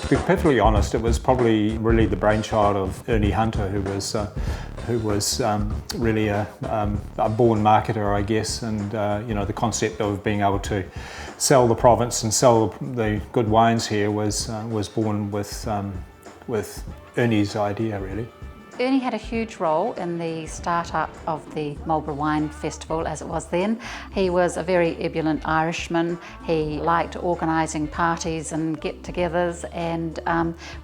To be perfectly honest, it was probably really the brainchild of Ernie Hunter, who was really a born marketer, I guess, and the concept of being able to sell the province and sell the good wines here was born with Ernie's idea, really. Ernie had a huge role in the start-up of the Marlborough Wine Festival as it was then. He was a very ebullient Irishman. He liked organising parties and get-togethers, and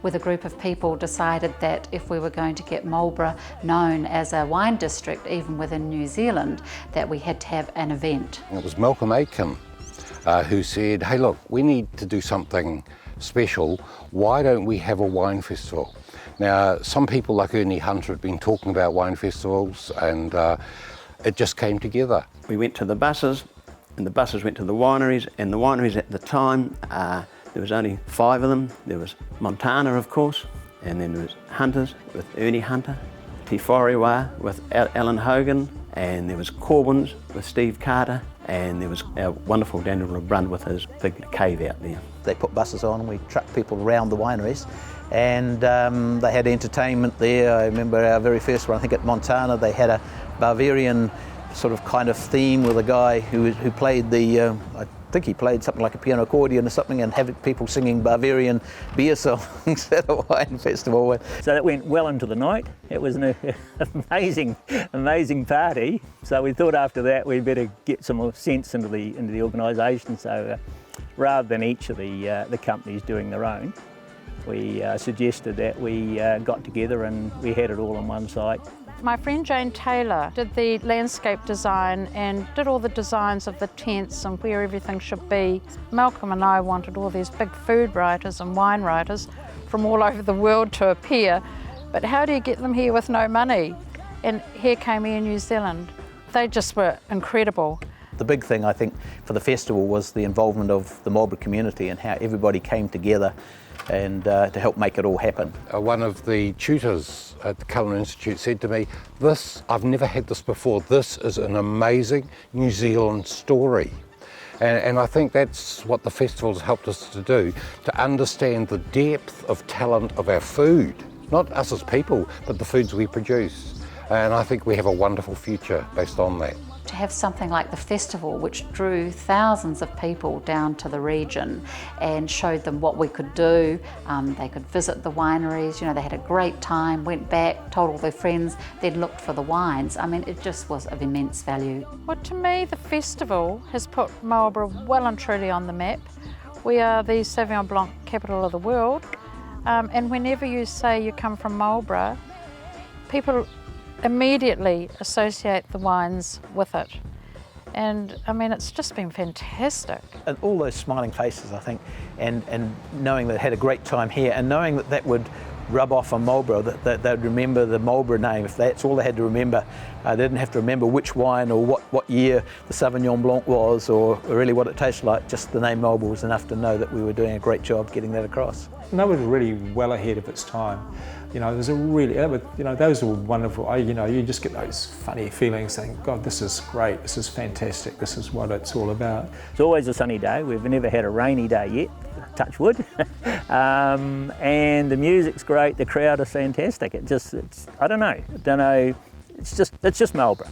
with a group of people decided that if we were going to get Marlborough known as a wine district, even within New Zealand, that we had to have an event. It was Malcolm Aitken who said, hey look, we need to do something special. Why don't we have a wine festival? Now, some people like Ernie Hunter had been talking about wine festivals, and it just came together. We went to the buses, and the buses went to the wineries, and the wineries at the time, there was only 5 of them. There was Montana, of course, and then there was Hunter's with Ernie Hunter, Te Wharewa with Alan Hogan, and there was Corbin's with Steve Carter, and there was our wonderful Daniel LeBrun with his big cave out there. They put buses on and we trucked people around the wineries, and they had entertainment there. I remember our very first one, I think at Montana, they had a Bavarian sort of kind of theme with a guy who played the, I think he played something like a piano accordion or something, and having people singing Bavarian beer songs at a wine festival. So that went well into the night. It was an amazing party. So we thought after that we'd better get some more sense into the organisation. So rather than each of the companies doing their own, we suggested that we got together and we had it all on one site. My friend Jane Taylor did the landscape design and did all the designs of the tents and where everything should be. Malcolm and I wanted all these big food writers and wine writers from all over the world to appear, but how do you get them here with no money? And here came Air New Zealand. They just were incredible. The big thing, I think, for the festival was the involvement of the Marlborough community and how everybody came together and to help make it all happen. One of the tutors at the Culinary Institute said to me, I've never had this before, this is an amazing New Zealand story. And I think that's what the festival's helped us to do, to understand the depth of talent of our food, not us as people, but the foods we produce. And I think we have a wonderful future based on that. To have something like the festival, which drew thousands of people down to the region and showed them what we could do. They could visit the wineries, they had a great time, went back, told all their friends, then looked for the wines. I mean, it just was of immense value. Well, to me, the festival has put Marlborough well and truly on the map. We are the Sauvignon Blanc capital of the world, and whenever you say you come from Marlborough, people immediately associate the wines with it. And I mean, it's just been fantastic. And all those smiling faces, I think, and knowing they had a great time here, and knowing that would rub off on Marlborough, that they'd remember the Marlborough name. If that's all they had to remember, they didn't have to remember which wine or what year the Sauvignon Blanc was, or really what it tasted like. Just the name Marlborough was enough to know that we were doing a great job getting that across. And that was really well ahead of its time. There's a really, those were wonderful. You just get those funny feelings saying, God, this is great, this is fantastic, this is what it's all about. It's always a sunny day. We've never had a rainy day yet, touch wood. And the music's great, the crowd is fantastic. I don't know, it's just Marlborough.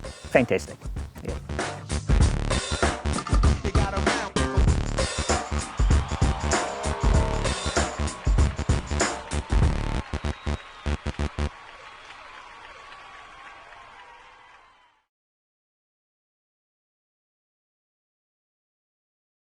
Fantastic, yeah.